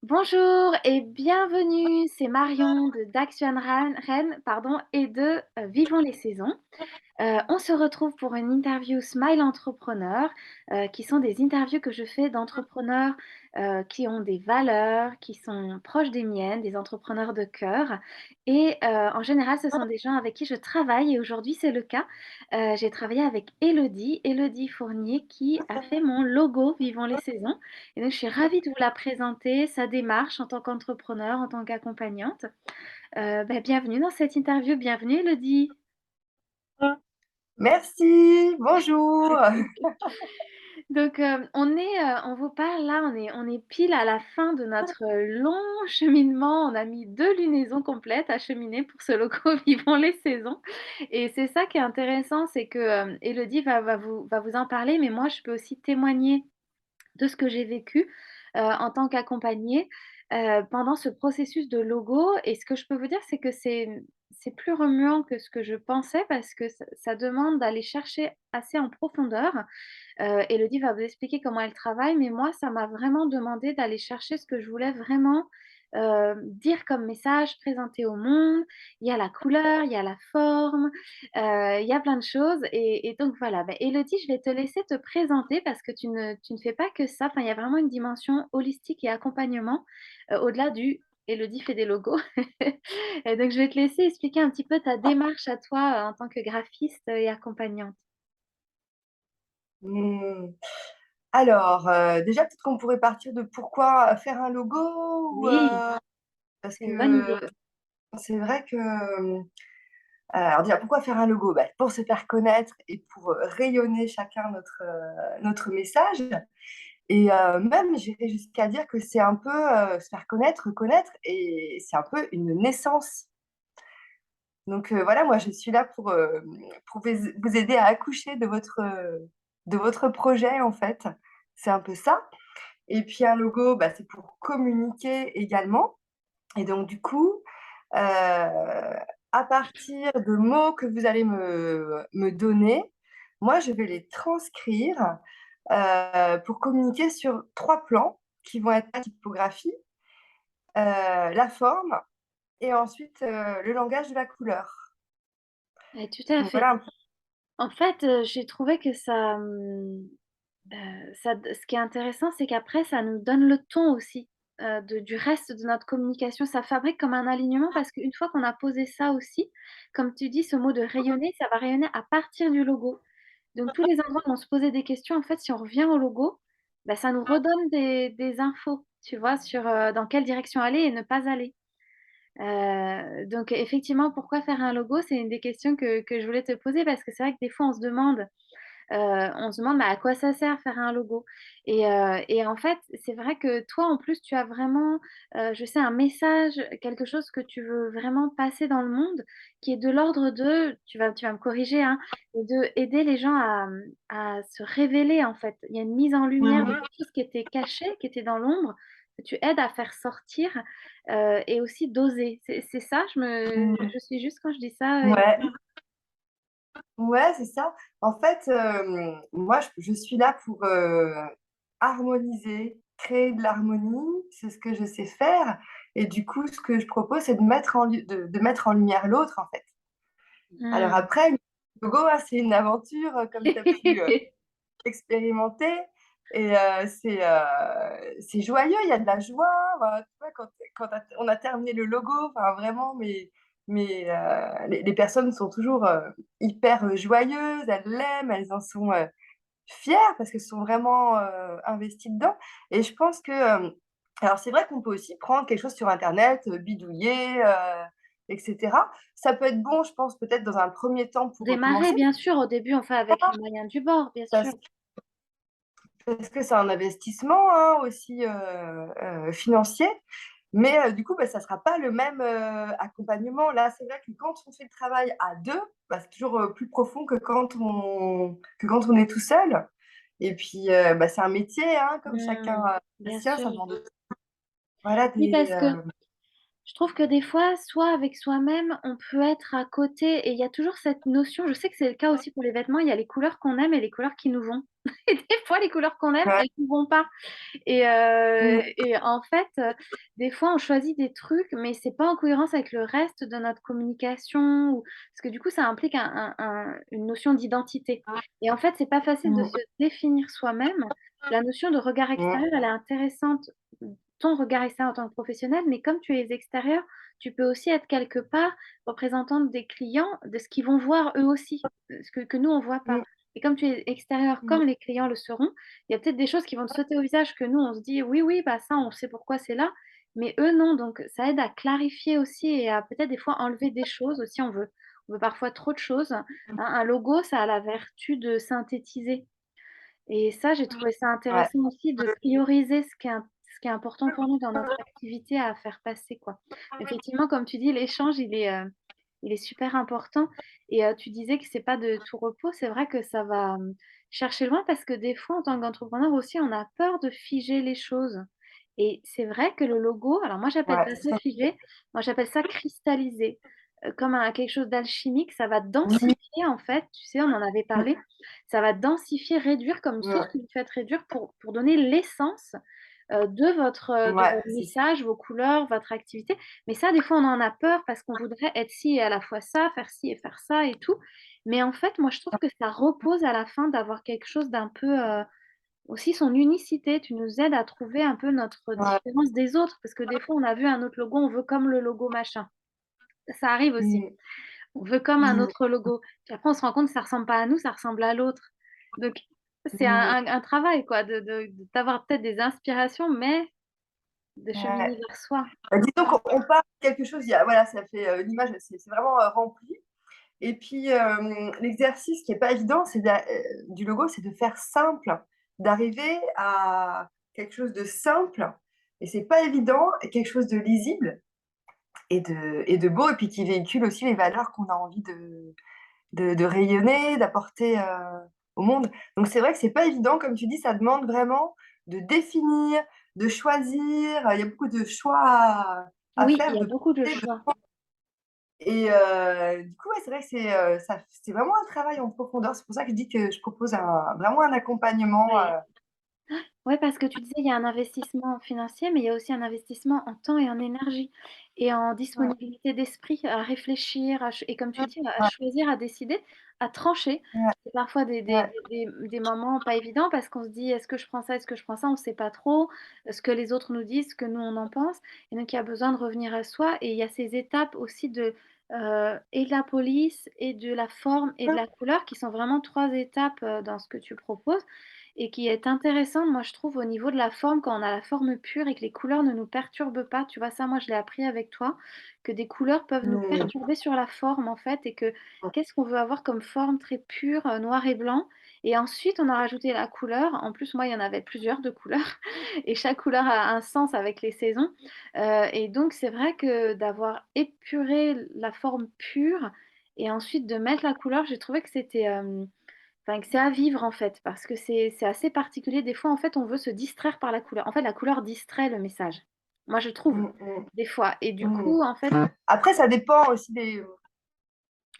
Bonjour et bienvenue, c'est Marion de d'Action Rennes, pardon, et de Vivons les saisons. On se retrouve pour une interview Smile Entrepreneur, qui sont des interviews que je fais d'entrepreneurs qui ont des valeurs, qui sont proches des miennes, des entrepreneurs de cœur. Et en général, ce sont des gens avec qui je travaille et aujourd'hui, c'est le cas. J'ai travaillé avec Élodie Fournier, qui a fait mon logo Vivons les saisons. Et donc, je suis ravie de vous la présenter, sa démarche en tant qu'entrepreneur, en tant qu'accompagnante. Bienvenue dans cette interview, bienvenue Élodie. Merci, bonjour. Donc, on vous parle là, on est pile à la fin de notre long cheminement. On a mis 2 lunaisons complètes à cheminer pour ce logo Vivons les saisons et c'est ça qui est intéressant, c'est que, Élodie va vous en parler, mais moi je peux aussi témoigner de ce que j'ai vécu, en tant qu'accompagnée, pendant ce processus de logo et ce que je peux vous dire, c'est que c'est plus remuant que ce que je pensais parce que ça demande d'aller chercher assez en profondeur. Élodie va vous expliquer comment elle travaille, mais moi, ça m'a vraiment demandé d'aller chercher ce que je voulais vraiment, dire comme message, présenter au monde. Il y a la couleur, il y a la forme, il y a plein de choses et donc voilà. Élodie, je vais te laisser te présenter parce que tu ne fais pas que ça. Enfin, il y a vraiment une dimension holistique et accompagnement, au-delà du Élodie fait des logos. Et donc je vais te laisser expliquer un petit peu ta démarche à toi, en tant que graphiste et accompagnante. Mmh. Alors, déjà peut-être qu'on pourrait partir de pourquoi faire un logo ou, Oui, parce c'est une bonne que idée. c'est vrai que, alors déjà pourquoi faire un logo? Bah, pour se faire connaître et pour, rayonner chacun notre message et même j'irais jusqu'à dire que c'est un peu, se faire connaître, connaître et c'est un peu une naissance. Donc, voilà, moi je suis là pour vous aider à accoucher de votre projet en fait. C'est un peu ça et puis un logo, bah, c'est pour communiquer également et donc du coup, à partir de mots que vous allez me donner, moi je vais les transcrire, pour communiquer sur 3 plans qui vont être la typographie, la forme et ensuite, le langage de la couleur. Tout à Donc fait. voilà un peu. En fait, j'ai trouvé que ce qui est intéressant, c'est qu'après ça nous donne le ton aussi, du reste de notre communication. Ça fabrique comme un alignement parce qu'une fois qu'on a posé ça aussi, comme tu dis, ce mot de rayonner, ça va rayonner à partir du logo. Donc tous les endroits où on se posait des questions, en fait, si on revient au logo, ça nous redonne des infos, tu vois? Sur, dans quelle direction aller et ne pas aller. Donc effectivement, pourquoi faire un logo? C'est une des questions que je voulais te poser parce que c'est vrai que des fois on se demande: «Mais à quoi ça sert faire un logo?» Et en fait, c'est vrai que toi, en plus, tu as vraiment, je sais, un message, quelque chose que tu veux vraiment passer dans le monde qui est de l'ordre de tu vas me corriger, hein, de aider les gens à se révéler, en fait. Il y a une mise en lumière de Mmh. quelque chose qui était caché, qui était dans l'ombre, que tu aides à faire sortir, et aussi d'oser. C'est ça? Je suis juste quand je dis ça, Ouais, ouais, c'est ça. En fait, moi, je suis là pour, harmoniser, créer de l'harmonie, c'est ce que je sais faire et du coup, ce que je propose, c'est de mettre en lumière l'autre, en fait. Alors Mmh. après, le logo, hein, c'est une aventure, comme tu as pu, expérimenter et c'est joyeux, il y a de la joie, tu vois? Quand on a terminé le logo, enfin vraiment, les personnes sont toujours, hyper, joyeuses, elles l'aiment, elles en sont, fières parce qu'elles sont vraiment, investies dedans et je pense que, alors c'est vrai qu'on peut aussi prendre quelque chose sur internet, bidouiller, et cetera. Ça peut être bon, je pense, peut-être dans un premier temps pour, Démarrer, commencer bien sûr, au début, on fait avec les moyens du bord, bien sûr. parce Parce que c'est un investissement, hein, aussi, financier, mais du coup, bah, ça sera pas le même, accompagnement. Là, c'est vrai que quand on fait le travail à 2, bah, c'est toujours, plus profond que quand on est tout seul et puis, bah, c'est un métier, hein, comme chacun Mmh, a le bien sien, sûr. ça demande voilà Oui, des, parce que je trouve que des fois, soit avec soi-même, on peut être à côté et il y a toujours cette notion, je sais que c'est le cas aussi pour les vêtements, il y a les couleurs qu'on aime et les couleurs qui nous vont. Et des fois, les couleurs qu'on aime, Ouais. elles ne vont pas. Mmh. Et en fait, des fois, on choisit des trucs, mais c'est pas en cohérence avec le reste de notre communication ou parce que du coup, ça implique une notion d'identité. Et en fait, c'est pas facile de Mmh. se définir soi-même. La notion de regard Mmh. extérieur, elle est intéressante, ton regard extérieur en tant que professionnel, mais comme tu es extérieur, tu peux aussi être quelque part représentante des clients, de ce qu'ils vont voir eux aussi, ce que nous on voit pas. Mmh. Et comme tu es extérieur, Mmh. comme les clients le seront, il y a peut-être des choses qui vont te sauter au visage que nous, on se dit: «Oui, oui, bah, ça, on sait pourquoi c'est là», mais eux, non. Donc ça aide à clarifier aussi et à peut-être des fois enlever des choses aussi. On veut parfois trop de choses. Un logo, ça a la vertu de synthétiser et ça, j'ai trouvé ça Ouais. intéressant aussi de prioriser ce qui est important pour nous dans notre activité à faire passer, quoi. Effectivement, comme tu dis, l'échange, il est super important et tu disais que c'est pas de tout repos. C'est vrai que ça va, chercher loin parce que des fois, en tant qu'entrepreneur aussi, on a peur de figer les choses et c'est vrai que le logo, alors moi, j'appelle Ouais, pas tout ça à figer, moi, j'appelle ça cristalliser, comme un quelque chose d'alchimique. Ça va fait. densifier, en fait, tu sais, on en avait Mmh. parlé. Ça va densifier, réduire comme une sauce Ouais. que vous faites réduire pour donner l'essence, de votre C'est ça. message, vos couleurs, votre activité. Mais ça, des fois, on en a peur parce qu'on voudrait être ci et à la fois ça, faire ci et faire ça et tout. Mais en fait, moi, je trouve que ça repose à la fin d'avoir quelque chose d'un peu, aussi son unicité. Tu nous aides à trouver un peu notre Ouais. différence des autres parce que des fois, on a vu un autre logo, on veut comme le logo machin. Ça arrive aussi. Mmh. On veut comme un Mmh. autre logo. Puis après, on se rend compte que ça ressemble pas à nous, ça ressemble à l'autre. Donc c'est un Mmh. un un travail quoi d'avoir peut-être des inspirations, mais de Ouais. cheminer vers soi. Bah, disons qu'on part de quelque chose, il y a voilà, ça fait, l'image, c'est vraiment, rempli et puis, l'exercice qui est pas évident, c'est du logo, c'est de faire simple, d'arriver à quelque chose de simple et c'est pas évident et quelque chose de lisible et de beau et puis qui véhicule aussi les valeurs qu'on a envie de rayonner, d'apporter, au monde. Donc c'est vrai que c'est pas évident, comme tu dis, ça demande vraiment de définir, de choisir, il y a beaucoup de choix à Oui, il faire, y a de beaucoup de penser, de choix. et du coup, ouais, c'est vrai que c'est vraiment un travail en profondeur. C'est pour ça que je dis que je propose vraiment un accompagnement, Ouais. Ouais, parce que tu disais, il y a un investissement financier, mais il y a aussi un investissement en temps et en énergie et en ouais, disponibilité d'esprit à réfléchir, et comme tu dis, à ouais, choisir, à décider, à trancher. ouais, C'est parfois ouais, des moments pas évidents parce qu'on se dit: «Est-ce que je prends ça? Est-ce que je prends ça?» On ne sait pas trop, ce que les autres nous disent, ce que nous on en pense et donc il y a besoin de revenir à soi et il y a ces étapes aussi et de la police et de la forme et de la couleur qui sont vraiment 3 étapes, dans ce que tu proposes et qui est intéressante, moi, je trouve, au niveau de la forme, quand on a la forme pure et que les couleurs ne nous perturbent pas. Tu vois, ça, moi, je l'ai appris avec toi, que des couleurs peuvent nous mmh, perturber sur la forme, en fait, et que qu'est-ce qu'on veut avoir comme forme très pure, noir et blanc. Et ensuite, on a rajouté la couleur. En plus, moi, il y en avait plusieurs de couleurs, et chaque couleur a un sens avec les saisons. Et donc, c'est vrai que d'avoir épuré la forme pure et ensuite de mettre la couleur, j'ai trouvé que c'était, enfin, que c'est à vivre en fait, parce que c'est assez particulier. Des fois, en fait, on veut se distraire par la couleur. En fait, la couleur distrait le message. Moi, je trouve, mmh, mmh, des fois. Et du mmh. coup, en fait, Après ça dépend aussi des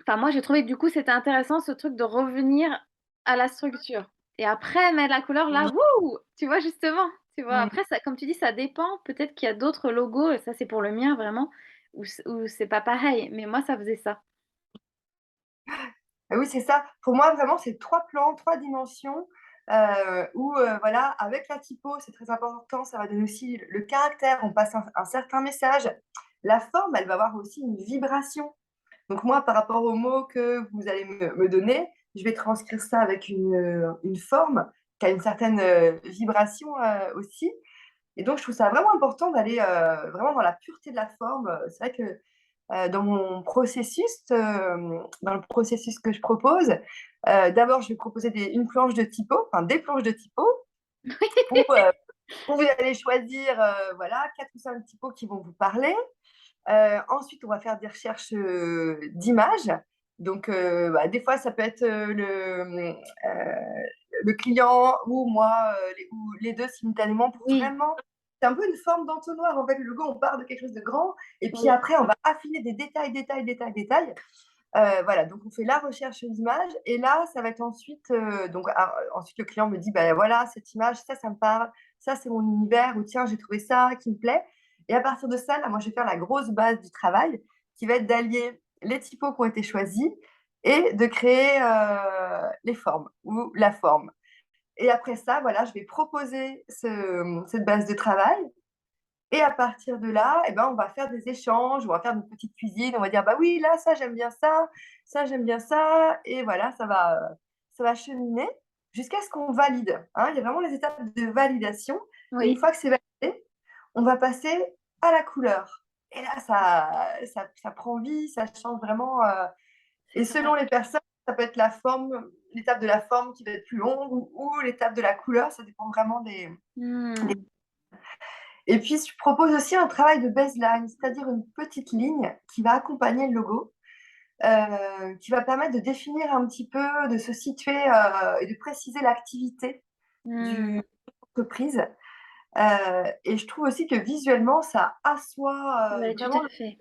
enfin, moi, j'ai trouvé que du coup, c'était intéressant ce truc de revenir à la structure. Et après, mettre la couleur là, mmh, wouh! Tu vois, justement, tu vois. mmh. Après, ça, comme tu dis, ça dépend. Peut-être qu'il y a d'autres logos, et ça, c'est pour le mien vraiment, où c'est pas pareil. Mais moi, ça faisait ça. Oui, c'est ça. Pour moi, vraiment, c'est 3 plans, 3 dimensions, où, voilà, avec la typo, c'est très important, ça va donner aussi le caractère, on passe un certain message. La forme, elle va avoir aussi une vibration. Donc moi, par rapport aux mots que vous allez me donner, je vais transcrire ça avec une forme qui a une certaine, vibration, aussi et donc je trouve ça vraiment important d'aller, vraiment dans la pureté de la forme. C'est vrai que dans mon processus, dans le processus que je propose, d'abord, je vais proposer une planche de typo, enfin des planches de typo où, où vous allez choisir, voilà, 4 ou 5 typos qui vont vous parler. Ensuite, on va faire des recherches, d'images. Donc, bah, des fois, ça peut être, le client ou moi, ou les 2 simultanément pour Oui, vraiment c'est un peu une forme d'entonnoir. En fait, le logo, on part de quelque chose de grand et puis oui. après, on va affiner des détails, détails, détails, détails Voilà, donc on fait la recherche d'image et là, ça va être ensuite, donc ensuite le client me dit: «Bah, voilà, cette image, ça me parle, ça c'est mon univers» ou «Tiens, j'ai trouvé ça qui me plaît» et à partir de ça, là, moi, je vais faire la grosse base du travail qui va être d'allier les typos qui ont été choisis et de créer, les formes ou la forme et après ça, voilà, je vais proposer cette base de travail et à partir de là, eh ben, on va faire des échanges, on va faire une petite cuisine, on va dire: «Bah oui, là, ça j'aime bien ça» et voilà, ça va cheminer jusqu'à ce qu'on valide, hein. Il y a vraiment les étapes de validation et une Oui, fois que c'est validé, on va passer à la couleur et là, ça prend vie, ça change vraiment, c'est et vrai. selon les personnes, ça peut être la forme, l'étape de la forme qui va être plus longue ou l'étape de la couleur, ça dépend vraiment des Mmh. et puis je propose aussi un travail de baseline, c'est-à-dire une petite ligne qui va accompagner le logo, qui va permettre de définir un petit peu, de se situer, et de préciser l'activité Mmh. du entreprise, et je trouve aussi que visuellement ça assoit, Ouais, tout vraiment à fait.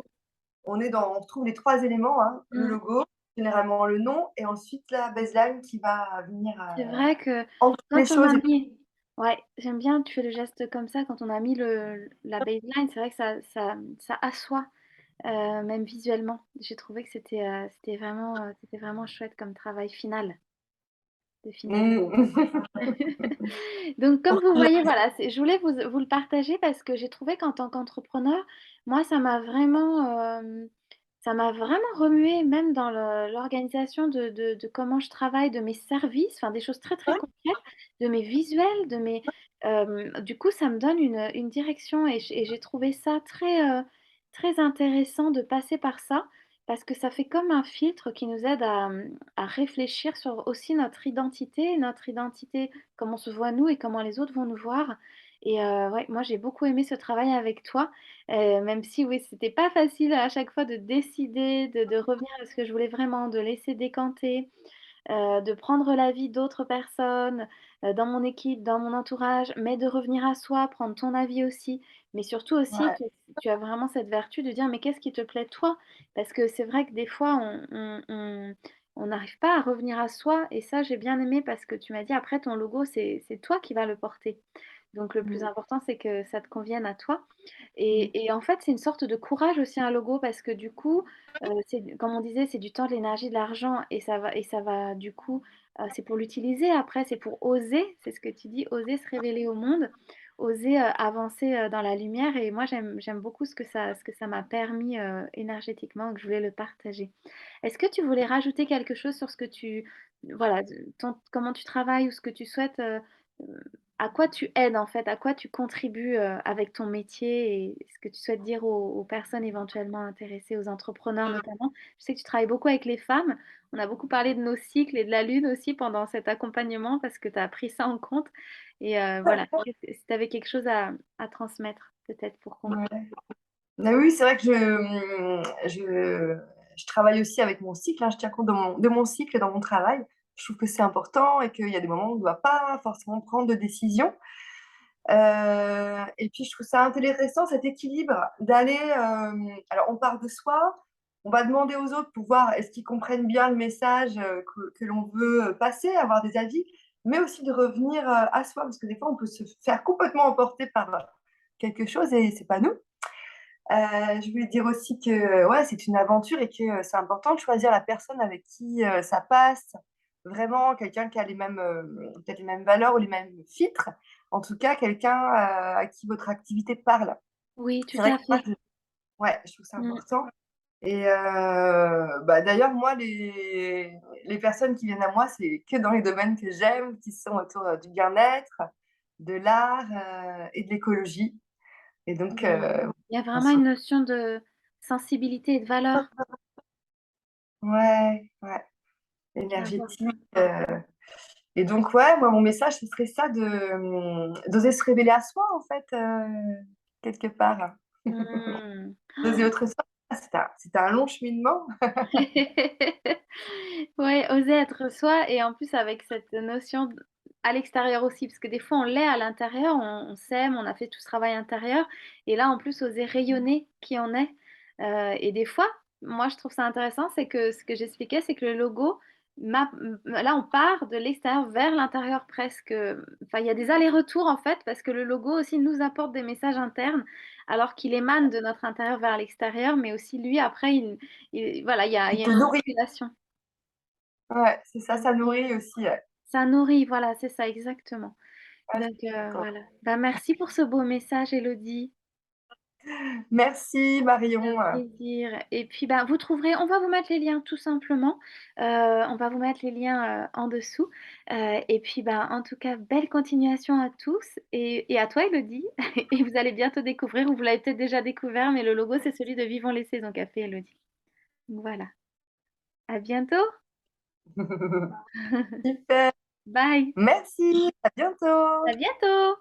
on retrouve les 3 éléments, hein, le Mmh. logo, généralement le nom et ensuite la baseline qui va venir, C'est vrai que ancrer les quand on choses a et mis ouais, j'aime bien, tu fais le geste comme ça, quand on a mis le la baseline, c'est vrai que ça assoit, même visuellement. J'ai trouvé que c'était vraiment chouette comme travail final, de finalité. mmh. Donc comme vous voyez, voilà, je voulais vous le partager parce que j'ai trouvé qu'en tant qu'entrepreneur, moi, ça m'a vraiment remué, même dans l'organisation de comment je travaille, de mes services, enfin des choses très très concrètes, de mes visuels, du coup, ça me donne une direction et j'ai trouvé ça très intéressant de passer par ça parce que ça fait comme un filtre qui nous aide à réfléchir sur aussi notre identité, comment on se voit nous et comment les autres vont nous voir. Et ouais, moi j'ai beaucoup aimé ce travail avec toi, même si oui, c'était pas facile à chaque fois de décider, de revenir à ce que je voulais vraiment, de laisser décanter, de prendre l'avis d'autres personnes, dans mon équipe, dans mon entourage, mais de revenir à soi, prendre ton avis aussi. Mais surtout aussi Ouais. que tu as vraiment cette vertu de dire: «Mais qu'est-ce qui te plaît toi?» Parce que c'est vrai que des fois on n'arrive pas à revenir à soi et ça j'ai bien aimé parce que tu m'as dit: «Après ton logo c'est toi qui vas le porter». Donc le plus Mmh. important c'est que ça te convienne à toi Mmh. et en fait c'est une sorte de courage aussi un logo parce que du coup, comme on disait, c'est du temps, de l'énergie, de l'argent et ça va du coup, c'est pour l'utiliser après, c'est pour oser, c'est ce que tu dis, oser se révéler au monde, oser, avancer, dans la lumière et moi j'aime beaucoup ce que ça m'a permis, énergétiquement et que je voulais le partager. Est-ce que tu voulais rajouter quelque chose sur ce que tu voilà, comment tu travailles ou ce que tu souhaites, à quoi tu aides en fait? À quoi tu contribues, avec ton métier et ce que tu souhaites dire aux personnes éventuellement intéressées, aux entrepreneurs notamment? Je sais que tu travailles beaucoup avec les femmes. On a beaucoup parlé de nos cycles et de la lune aussi pendant cet accompagnement parce que tu as pris ça en compte et voilà, si tu avais quelque chose à transmettre peut-être pour conclure? Ouais. Ah oui, c'est vrai que je travaille aussi avec mon cycle, hein, je tiens compte de mon cycle dans mon travail. Je trouve que c'est important et qu'il y a des moments où on ne doit pas forcément prendre de décision. Et puis je trouve ça intéressant cet équilibre d'aller, alors on part de soi, on va demander aux autres pour voir est-ce qu'ils comprennent bien le message, que l'on veut, passer, avoir des avis, mais aussi de revenir, à soi parce que des fois on peut se faire complètement emporter par, quelque chose et c'est pas nous. Je voulais dire aussi que, ouais, c'est une aventure et que, c'est important de choisir la personne avec qui, ça passe. Vraiment quelqu'un qui a les mêmes, peut-être les mêmes valeurs ou les mêmes filtres. En tout cas, quelqu'un, à qui votre activité parle. Oui, tout C'est vrai que à moi fait. je trouve ça Mmh. important et bah, d'ailleurs moi les personnes qui viennent à moi, c'est que dans les domaines que j'aime, qui sont autour, du bien-être, de l'art, et de l'écologie et donc Mmh. Il y a on vraiment se une notion de sensibilité et de valeur ouais, ouais. qui est Énergétique, important. et donc ouais, moi mon message ce serait ça de, d'oser se révéler à soi en fait, quelque part. Mmh. D'oser autre chose. C'était un long cheminement. Ouais, oser être soi et en plus avec cette notion à l'extérieur aussi, parce que des fois on l'est à l'intérieur, on s'aime, on a fait tout ce travail intérieur et là en plus oser rayonner qui on est, et des fois moi, je trouve ça intéressant, c'est que ce que j'expliquais, c'est que le logo, là, on part de l'extérieur vers l'intérieur presque. Enfin, il y a des allers-retours en fait, parce que le logo aussi nous apporte des messages internes, alors qu'il émane de notre intérieur vers l'extérieur, mais aussi lui, après, voilà, il Il y a te une nourrit. circulation. Ouais, c'est ça, ça nourrit aussi, ouais. Ça nourrit, voilà, c'est ça, exactement. Ouais, je Donc, suis d'accord. voilà. Bah, merci pour ce beau message, Elodie. Merci Un Marion. plaisir et puis, bah, vous trouverez on va vous mettre les liens tout simplement, on va vous mettre les liens, en dessous, et puis, bah, en tout cas, belle continuation à tous et à toi Elodie et vous allez bientôt découvrir ou vous l'avez peut-être déjà découvert, mais le logo, c'est celui de Vivons les saisons café Elodie. Voilà. À bientôt. Super, Bye. merci, à À bientôt. bientôt.